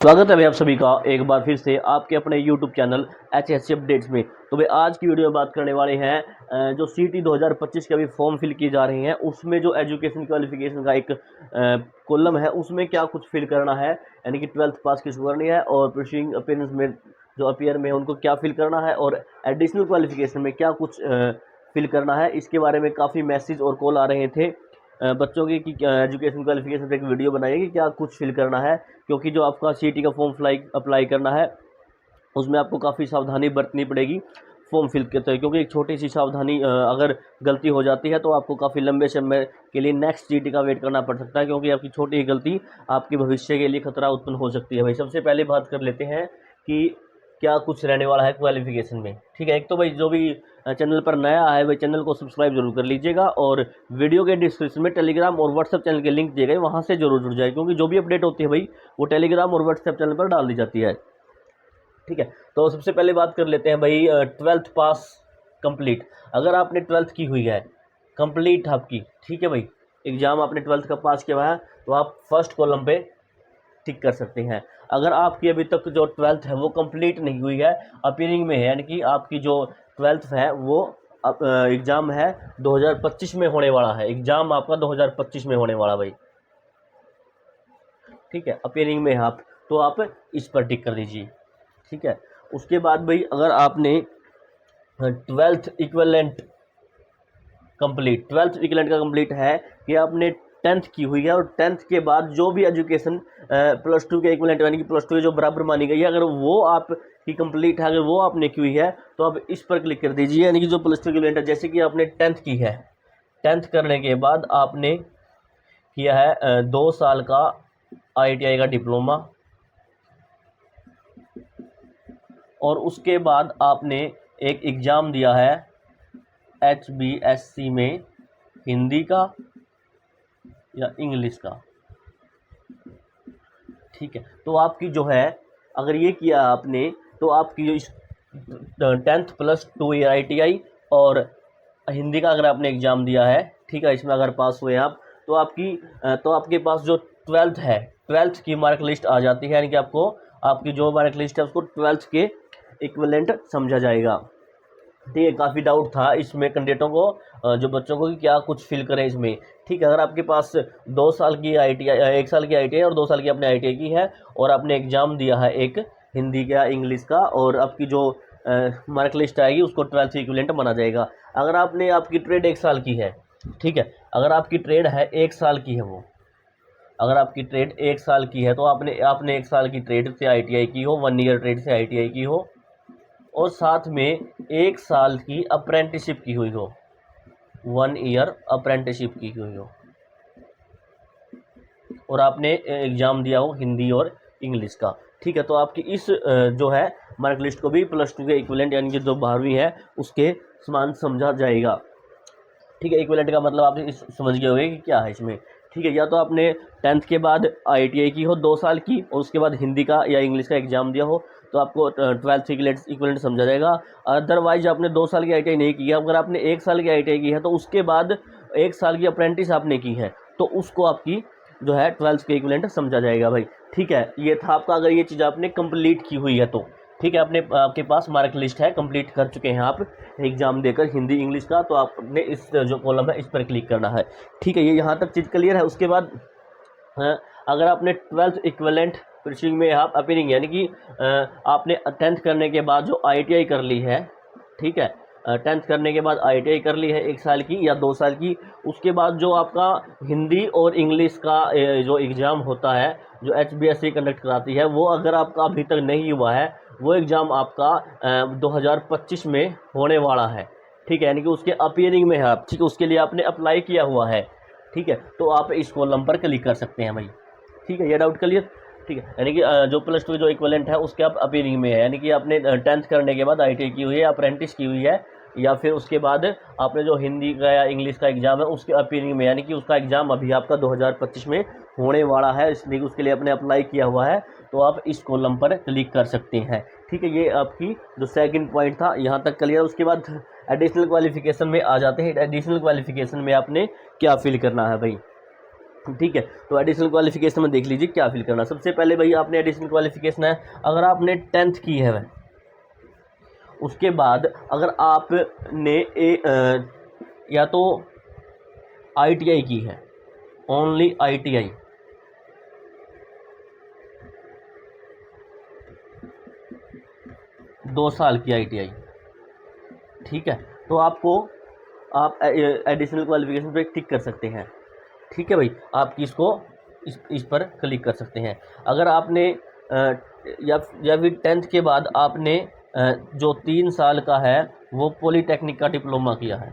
स्वागत है भाई आप सभी का एक बार फिर से आपके अपने YouTube चैनल HSC अपडेट्स में। तो भाई आज की वीडियो में बात करने वाले हैं जो CT 2025 के अभी फॉर्म फिल किए जा रहे हैं, उसमें जो एजुकेशन क्वालिफिकेशन का एक कॉलम है उसमें क्या कुछ फिल करना है, यानी कि 12th पास किसको करनी है और प्रीसिंग अपीयरेंस में जो अपीयर में उनको क्या फिल करना है और एडिशनल क्वालिफिकेशन में क्या कुछ फिल करना है। इसके बारे में काफ़ी मैसेज और कॉल आ रहे थे बच्चों की कि एजुकेशन क्वालिफिकेशन पे एक वीडियो बनाइए कि क्या कुछ फिल करना है, क्योंकि जो आपका CT का फॉर्म अप्लाई करना है उसमें आपको काफ़ी सावधानी बरतनी पड़ेगी फॉर्म फिल करते हैं, क्योंकि एक छोटी सी सावधानी अगर गलती हो जाती है तो आपको काफ़ी लंबे समय के लिए नेक्स्ट CT का वेट करना पड़ सकता है, क्योंकि आपकी छोटी ही गलती आपके भविष्य के लिए खतरा उत्पन्न हो सकती है। भाई सबसे पहले बात कर लेते हैं कि क्या कुछ रहने वाला है क्वालिफिकेशन में। ठीक है, एक तो भाई जो भी चैनल पर नया है भाई चैनल को सब्सक्राइब जरूर कर लीजिएगा और वीडियो के डिस्क्रिप्शन में टेलीग्राम और व्हाट्सएप चैनल के लिंक दिए गए, वहाँ से जरूर जुड़ जाए, क्योंकि जो भी अपडेट होती है भाई वो टेलीग्राम और व्हाट्सएप चैनल पर डाल दी जाती है। ठीक है, तो सबसे पहले बात कर लेते हैं भाई 12th पास कंप्लीट। अगर आपने 12th की हुई है कंप्लीट आपकी, ठीक है भाई, एग्ज़ाम आपने 12th का पास किया है तो आप फर्स्ट कॉलम पे टिक कर सकते हैं। अगर आपकी अभी तक जो 12th है वो कंप्लीट नहीं हुई है, अपीयरिंग में है, यानी कि आपकी जो 12th है वो एग्ज़ाम है 2025 में होने वाला है, एग्ज़ाम आपका 2025 में होने वाला भाई। ठीक है, अपीयरिंग में है आप, तो आप इस पर टिक कर दीजिए। ठीक है, उसके बाद भाई अगर आपने 12th equivalent complete, 12th equivalent का कंप्लीट है कि आपने 10th की हुई है और 10th के बाद जो भी एजुकेशन +2 के इक्विवेलेंट यानी कि +2 के जो बराबर मानी गई है, अगर वो आपकी कंप्लीट है, अगर वो आपने की हुई है तो आप इस पर क्लिक कर दीजिए, यानी कि जो +2 इक्विवेलेंट है। जैसे कि आपने 10th की है, 10th करने के बाद आपने किया है 2 साल का ITI का डिप्लोमा, और उसके बाद आपने एक एग्ज़ाम दिया है HBSC में हिंदी का या इंग्लिश का। ठीक है, तो आपकी जो है अगर ये किया आपने तो आपकी जो इस 10th +2 ईयर ITI और हिंदी का अगर आपने एग्ज़ाम दिया है, ठीक है, इसमें अगर पास हुए आप तो आपके पास जो 12th है, 12th की मार्क लिस्ट आ जाती है, यानी कि आपकी जो मार्क लिस्ट है उसको 12th के इक्विवेलेंट समझा जाएगा। ठीक है, काफ़ी डाउट था इसमें कैंडिडेटों को, जो बच्चों को, कि क्या कुछ फिल करें इसमें। ठीक है, अगर आपके पास 2 साल की ITI, 1 साल की ITI और 2 साल की आपने ITI की है और आपने एग्ज़ाम दिया है एक हिंदी का इंग्लिश का, और आपकी जो मार्क लिस्ट आएगी उसको 12th इक्विवेलेंट माना जाएगा। अगर आपकी ट्रेड 1 साल की है, ठीक है, अगर आपकी ट्रेड है 1 साल की है वो, अगर आपकी ट्रेड 1 साल की है तो आपने 1 साल की ट्रेड से ITI की हो, 1 ईयर ट्रेड से ITI की हो, और साथ में 1 साल की अप्रेंटिसशिप की हुई हो, 1 ईयर अप्रेंटिसशिप की हुई हो, और आपने एग्ज़ाम दिया हो हिंदी और इंग्लिश का। ठीक है, तो आपकी इस जो है मार्क लिस्ट को भी +2 के इक्विवेलेंट यानी कि जो 12वीं है उसके समान समझा जाएगा। ठीक है, इक्विवेलेंट का मतलब आप इस समझ गए होंगे कि क्या है इसमें। ठीक है, या तो आपने 10th के बाद ITI की हो 2 साल की और उसके बाद हिंदी का या इंग्लिश का एग्ज़ाम दिया हो तो आपको 12th इक्विवेलेंट समझा जाएगा। अदरवाइज आपने 2 साल की ITI नहीं की है, अगर आपने 1 साल की ITI की है तो उसके बाद 1 साल की अप्रेंटिस आपने की है तो उसको आपकी जो है 12th के इक्विवेलेंट समझा जाएगा भाई। ठीक है, ये था आपका, अगर ये चीज़ आपने कंप्लीट की हुई है तो। ठीक है, आपके पास मार्क लिस्ट है, कंप्लीट कर चुके हैं आप एग्ज़ाम देकर हिंदी इंग्लिश का, तो आपने इस जो कॉलम है इस पर क्लिक करना है। ठीक है, ये यहाँ तक चीज़ क्लियर है। उसके बाद अगर आपने 12th इक्विवेलेंट प्रीसिंग में आप अपीयरिंग यानी कि आपने 10th करने के बाद जो ITI कर ली है, ठीक है, 10th करने के बाद ITI कर ली है 1 साल की या 2 साल की, उसके बाद जो आपका हिंदी और इंग्लिश का जो एग्ज़ाम होता है जो HBSC कंडक्ट कराती है, वो अगर आपका अभी तक नहीं हुआ है, वो एग्ज़ाम आपका 2025 में होने वाला है। ठीक है, यानी कि उसके अपीयरिंग में है आप, ठीक है, उसके लिए आपने अप्लाई किया हुआ है। ठीक है, तो आप इस कॉलम पर क्लिक कर सकते हैं भाई। ठीक है, ये डाउट क्लियर। ठीक है, यानी कि जो +2 जो इक्विवेलेंट है उसके आप अपीयरिंग में है, यानी कि आपने 10th करने के बाद ITI की हुई है, अप्रेंटिस की हुई है, या फिर उसके बाद आपने जो हिंदी का या इंग्लिश का एग्ज़ाम है उसके अपीयरिंग में, यानी कि उसका एग्ज़ाम अभी आपका 2025 में होने वाला है, इसलिए उसके लिए आपने अप्लाई किया हुआ है, तो आप इस कॉलम पर क्लिक कर सकते हैं। ठीक है, ये आपकी जो सेकंड पॉइंट था यहाँ तक क्लियर। उसके बाद एडिशनल क्वालिफिकेशन में आ जाते हैं। एडिशनल क्वालिफिकेशन में आपने क्या फिल करना है भाई। ठीक है। तो एडिशनल क्वालिफिकेशन में देख लीजिए क्या फिल करना। सबसे पहले भाई आपने एडिशनल क्वालिफिकेशन है, अगर आपने 10th की है वह, उसके बाद अगर आपने या तो ITI की है, ओनली ITI, दो साल की ITI, ठीक है, तो आपको आप एडिशनल क्वालिफिकेशन पे टिक कर सकते हैं। ठीक है भाई, आप इसको इस पर क्लिक कर सकते हैं। अगर आपने या फिर 10th के बाद आपने जो 3 साल का है वो पॉलीटेक्निक का डिप्लोमा किया है,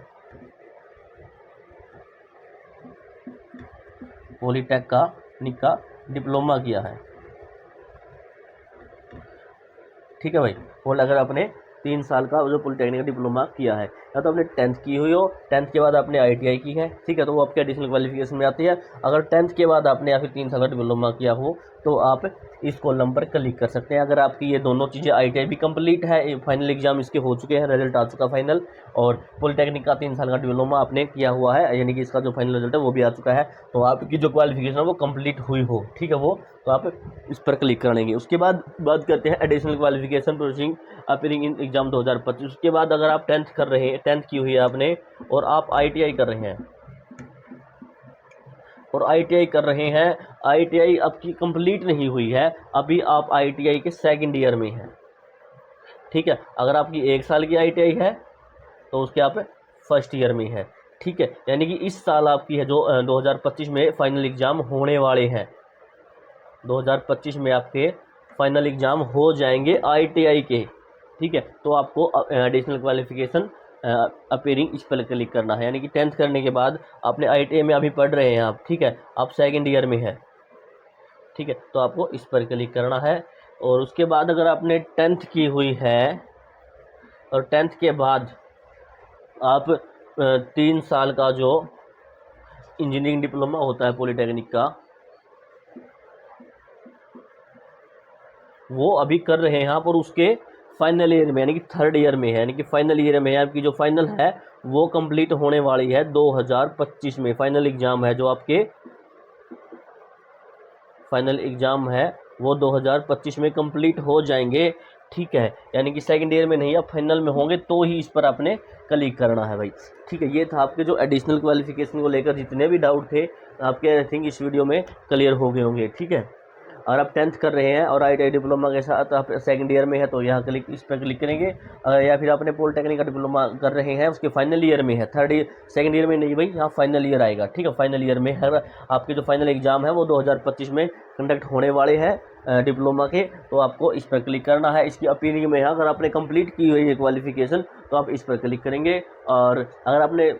पॉलीटेक्निक का डिप्लोमा किया है, ठीक है भाई। और अगर आपने 3 साल का जो पॉलीटेक्निक का डिप्लोमा किया है, या तो आपने 10th की हुई हो, 10th के बाद आपने ITI की है, ठीक है, तो वो आपके एडिशनल क्वालिफिकेशन में आती है। अगर 10th के बाद आपने या फिर 3 साल का डिप्लोमा किया हो तो आप इस कॉलम पर क्लिक कर सकते हैं। अगर आपकी ये दोनों चीज़ें ITI भी कंप्लीट है, फाइनल एग्जाम इसके हो चुके हैं, रिजल्ट आ चुका फाइनल, और पॉलीटेक्निक का 3 साल का डिप्लोमा आपने किया हुआ है, यानी कि इसका जो फाइनल रिजल्ट है वो भी आ चुका है, तो आपकी जो क्वालिफिकेशन है वो कंप्लीट हुई हो, ठीक है, वो तो आप इस पर क्लिक करेंगे। उसके बाद बात करते हैं additional qualification proceeding appearing in exam 2025। उसके बाद अगर आप 10th कर रहे हैं, 10th की हुई है आपने, और आप ITI कर रहे हैं, और ITI कर रहे हैं, ITI आपकी कंप्लीट नहीं हुई है, अभी आप ITI के 2nd ईयर में हैं, ठीक है। अगर आपकी 1 साल की ITI है तो उसके आप 1st ईयर में है, ठीक है, यानी कि इस साल आपकी है जो 2025 में फाइनल एग्ज़ाम होने वाले हैं, 2025 में आपके फाइनल एग्ज़ाम हो जाएंगे ITI के, ठीक है। तो आपको एडिशनल क्वालिफिकेशन अपीयरिंग इस पर क्लिक करना है, यानी कि 10th करने के बाद आपने ITI में अभी पढ़ रहे हैं आप, ठीक है, आप 2nd ईयर में है, ठीक है, तो आपको इस पर क्लिक करना है। और उसके बाद अगर आपने 10th की हुई है, और 10th के बाद आप 3 साल का जो इंजीनियरिंग डिप्लोमा होता है पॉलीटेक्निक का, वो अभी कर रहे हैं आप, और उसके फाइनल ईयर में, यानी कि 3rd ईयर में है, यानी कि फाइनल ईयर में है आपकी, जो फाइनल है वो कंप्लीट होने वाली है 2025 में। फाइनल एग्ज़ाम है जो आपके फाइनल एग्ज़ाम है वो 2025 में कंप्लीट हो जाएंगे, ठीक है, यानी कि 2nd ईयर में नहीं, आप फाइनल में होंगे तो ही इस पर आपने क्लिक करना है भाई, ठीक है। ये था आपके जो एडिशनल क्वालिफिकेशन को लेकर जितने भी डाउट थे आपके, आई थिंक इस वीडियो में क्लियर हो गए होंगे, ठीक है। अगर आप 10th कर रहे हैं और ITI डिप्लोमा के साथ आप 2nd ईयर में है तो यहाँ क्लिक, इस पर क्लिक करेंगे। या फिर आपने पॉलीटेक्निक का डिप्लोमा कर रहे हैं, उसके फाइनल ईयर में है, 2nd ईयर में नहीं भाई, यहाँ फाइनल ईयर आएगा, ठीक है, फाइनल ईयर में है आपके जो फाइनल एग्ज़ाम है वो 2025 में कंडक्ट होने वाले हैं डिप्लोमा के, तो आपको इस पर क्लिक करना है। इसकी अपीयरिंग में है, अगर आपने कंप्लीट की हुई है क्वालिफिकेशन तो आप इस पर क्लिक करेंगे, और अगर आपने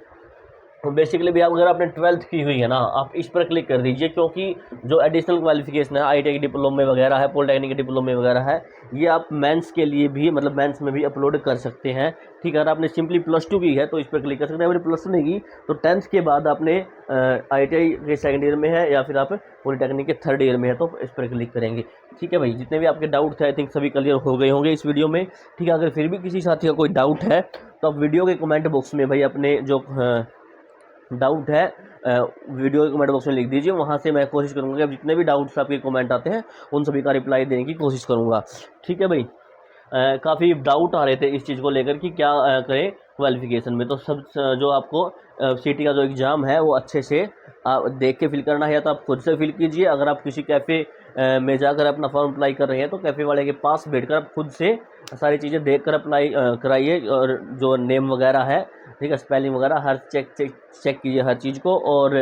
बेसिकली भी अगर आपने 12th की हुई है ना, आप इस पर क्लिक कर दीजिए, क्योंकि जो एडिशनल क्वालिफिकेशन है ITI डिप्लोमे वगैरह है, पॉलीटेक्निक डिप्लोमे वगैरह है, ये आप मेंस के लिए भी, मतलब मेंस में भी अपलोड कर सकते हैं, ठीक है। अगर आपने सिंपली +2 की है तो इस पर क्लिक कर सकते हैं, आपने +2 नहीं की तो 10th के बाद आपने ITI के 2nd ईयर में है, या फिर आप पॉलीटेक्निक के 3rd ईयर में है तो इस पर क्लिक करेंगे, ठीक है भाई। जितने भी आपके डाउट थे आई थिंक सभी क्लियर हो गए होंगे इस वीडियो में, ठीक है। अगर फिर भी किसी साथी का कोई डाउट है तो आप वीडियो के कमेंट बॉक्स में भाई अपने जो डाउट है वीडियो के कमेंट बॉक्स में लिख दीजिए, वहाँ से मैं कोशिश करूँगा कि अब जितने भी डाउट्स आपके कमेंट आते हैं उन सभी का रिप्लाई देने की कोशिश करूँगा, ठीक है भाई। काफ़ी डाउट आ रहे थे इस चीज़ को लेकर कि क्या करें क्वालिफिकेशन में, तो सब जो आपको सिटी का जो एग्ज़ाम है वो अच्छे से आप देख के फिल करना है, या तो आप खुद से फिल कीजिए। अगर आप किसी कैफ़े में जाकर अपना फॉर्म अप्लाई कर रहे हैं तो कैफ़े वाले के पास बैठकर आप खुद से सारी चीज़ें देख कर अप्लाई कराइए, और जो नेम वगैरह है, ठीक है, स्पेलिंग वगैरह हर चेक कीजिए हर चीज़ को, और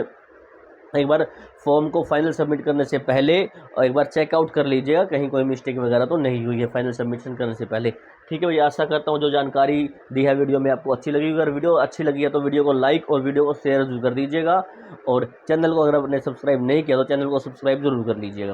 एक बार फॉर्म को फाइनल सबमिट करने से पहले और एक बार चेकआउट कर लीजिएगा कहीं कोई मिस्टेक वगैरह तो नहीं हुई है फाइनल सबमिशन करने से पहले, ठीक है भैया। आशा करता हूँ जो जानकारी दी है वीडियो में आपको अच्छी लगी। अगर वीडियो अच्छी लगी है तो वीडियो को लाइक और वीडियो को शेयर जरूर कर दीजिएगा, और चैनल को अगर आपने सब्सक्राइब नहीं किया तो चैनल को सब्सक्राइब जरूर कर लीजिएगा भाई।